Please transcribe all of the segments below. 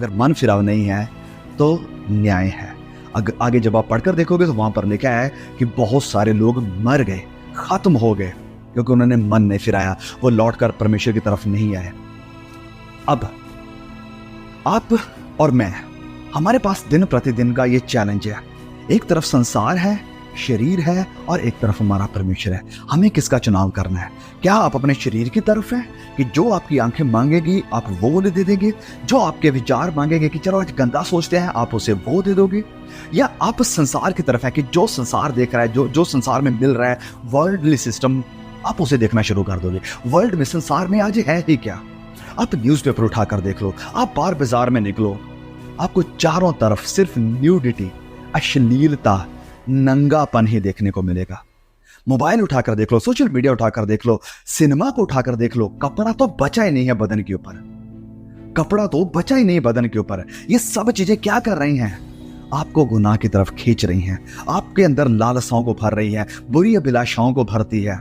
अगर मन फिराव नहीं है तो न्याय है। आगे जब आप पढ़कर देखोगे तो वहां पर लिखा है कि बहुत सारे लोग मर गए, खत्म हो गए, क्योंकि उन्होंने मन नहीं फिराया, वो लौटकर परमेश्वर की तरफ नहीं आए। अब आप और मैं, हमारे पास दिन प्रतिदिन का ये चैलेंज है। एक तरफ संसार है, शरीर है, और एक तरफ हमारा परमेश्वर है। हमें किसका चुनाव करना है? क्या आप अपने शरीर की तरफ हैं कि जो आपकी आंखें मांगेगी आप वो दे देंगे, जो आपके विचार मांगेंगे कि चलो आज गंदा सोचते हैं आप उसे वो दे दोगे, या आप संसार की तरफ है कि जो संसार देख रहा है, जो संसार में मिल रहा है, वर्ल्डली सिस्टम, आप उसे देखना शुरू कर दोगे। वर्ल्ड में, संसार में आज है ही क्या? आप न्यूज़पेपर उठाकर देख लो, आप बाहर बाजार में निकलो, आपको चारों तरफ सिर्फ न्यूडिटी, अश्लीलता, नंगापन ही देखने को मिलेगा। मोबाइल उठाकर देख लो, सोशल मीडिया उठाकर देख लो, सिनेमा को उठाकर देख लो, कपड़ा तो बचा ही नहीं है बदन के ऊपर, कपड़ा तो बचा ही नहीं बदन के ऊपर। ये सब चीजें क्या कर रही हैं? आपको गुनाह की तरफ खींच रही हैं, आपके अंदर लालसाओं को भर रही है, बुरी अभिलाषाओं को भरती है।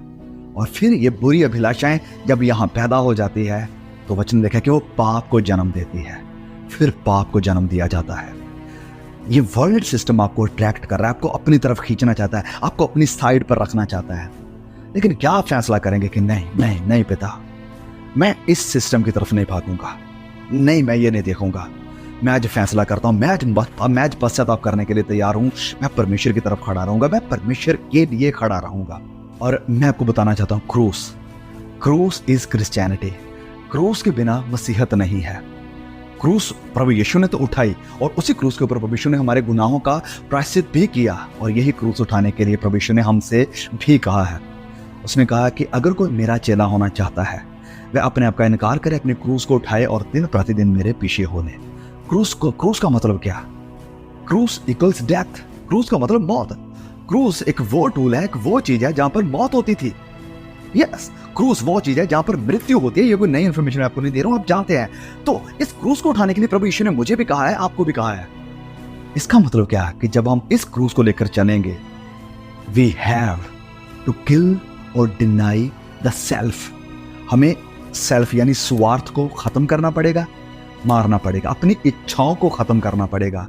और फिर ये बुरी अभिलाषाएं जब यहां पैदा हो जाती है तो वचन लिखा कि वो पाप को जन्म देती है, फिर पाप को जन्म दिया जाता है। ये वर्ल्ड सिस्टम आपको अट्रैक्ट कर रहा है, आपको अपनी तरफ खींचना चाहता है, आपको अपनी साइड पर रखना चाहता है। लेकिन क्या आप फैसला करेंगे कि नहीं नहीं नहीं पिता, मैं इस सिस्टम की तरफ नहीं भागूंगा, नहीं मैं ये नहीं देखूंगा। मैं आज फैसला करता हूं, मैं आज पश्चाताप करने के लिए तैयार हूं, मैं परमेश्वर की तरफ खड़ा रहूंगा, मैं परमेश्वर के लिए खड़ा रहूंगा। और मैं आपको बताना चाहता हूं, क्रूस इज क्रिश्चियनिटी। क्रूस के बिना मसीहत नहीं है। क्रूस प्रभु यीशु ने तो उठाई, और उसी क्रूस के ऊपर प्रभु यीशु ने हमारे गुनाहों का प्रायश्चित भी किया। और यही क्रूस उठाने के लिए प्रभु यीशु ने हमसे भी कहा है। उसने कहा कि अगर कोई मेरा चेला होना चाहता है वह अपने आप का इनकार करे, अपने क्रूस को उठाए और दिन प्रतिदिन मेरे पीछे हो ले। क्रूस का मतलब क्या? क्रूस इक्वल्स डेथ। क्रूस का मतलब मौत। क्रूस एक वो टूल है, एक वो चीज है जहां पर मौत होती थी। यस, क्रूस वो चीज है जहां पर मृत्यु होती है। ये कोई नई इंफॉर्मेशन आपको नहीं दे रहा हूं, आप जानते हैं। तो इस क्रूस को उठाने के लिए प्रभु यीशु ने मुझे भी कहा है, आपको भी कहा है। इसका मतलब क्या है कि जब हम इस क्रूस को लेकर चलेंगे, वी हैव टू किल और डिनाई द सेल्फ। हमें सेल्फ यानी स्वार्थ को खत्म करना पड़ेगा, मारना पड़ेगा, अपनी इच्छाओं को खत्म करना पड़ेगा,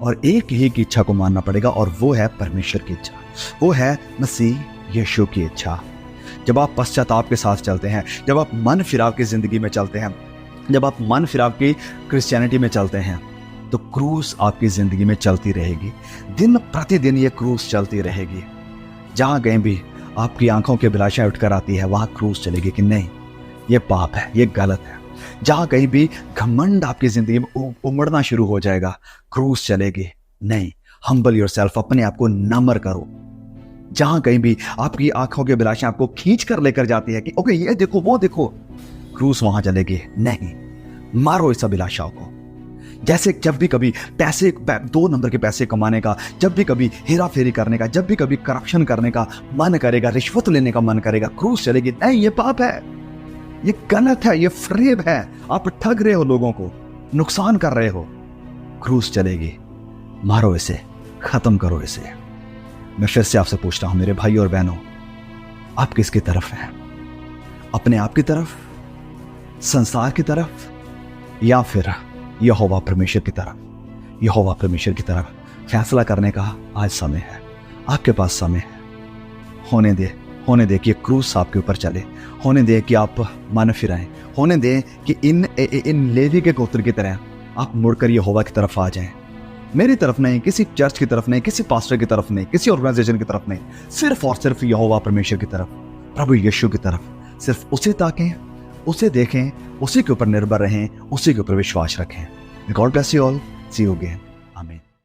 और एक ही की इच्छा को मानना पड़ेगा, और वो है परमेश्वर की इच्छा, वो है मसीह यीशु की इच्छा। जब आप पश्चाताप के साथ चलते हैं, जब आप मन फिराव की जिंदगी में चलते हैं, जब आप मन फिराव की क्रिश्चियनिटी में चलते हैं, तो क्रूस आपकी जिंदगी में चलती रहेगी। दिन प्रतिदिन ये क्रूस चलती रहेगी। जहां कहीं भी आपकी आंखों की अभिलाषाएं उठकर आती है, वहां क्रूस चलेगी कि नहीं ये पाप है, ये गलत है। जहां कहीं भी घमंड आपकी जिंदगी में उमड़ना शुरू हो जाएगा, क्रूस चलेगी, नहीं हम्बल योरसेल्फ, अपने आप को नम्र करो। जहां कहीं भी आपकी आंखों की अभिलाषाएं आपको खींच कर लेकर जाती है कि ओके ये देखो वो देखो, क्रूस वहां चलेगी, नहीं मारो इस अभिलाषाओं को। जैसे जब भी कभी पैसे, 2 नंबर के पैसे कमाने का, जब भी कभी हेरा फेरी करने का, जब भी कभी करप्शन करने का मन करेगा, रिश्वत लेने का मन करेगा, क्रूस चलेगी, नहीं ये पाप है, ये गलत है, ये फरेब है, आप ठग रहे हो, लोगों को नुकसान कर रहे हो। क्रूस चलेगी, मारो इसे, खत्म करो इसे। मैं फिर से आपसे पूछता हूं मेरे भाई और बहनों, आप किसकी तरफ हैं? अपने आप की तरफ, संसार की तरफ, या फिर यहोवा परमेश्वर की तरफ? यहोवा परमेश्वर की तरफ फैसला करने का आज समय है, आपके पास समय है। होने दे कि क्रूस आपके ऊपर चले, होने दे कि आप मन फिराएं, होने दे कि इन लेवी के गोत्र की तरह आप मुड़कर यहोवा की तरफ आ जाएं। मेरी तरफ नहीं, किसी चर्च की तरफ नहीं, किसी पास्टर की तरफ नहीं, किसी ऑर्गेनाइजेशन की तरफ नहीं, सिर्फ और सिर्फ यहोवा परमेश्वर की तरफ, प्रभु यीशु की तरफ। सिर्फ उसे ताकें, उसे देखें, उसी के ऊपर निर्भर रहें, उसी के ऊपर विश्वास रखें। God bless you all, see you again.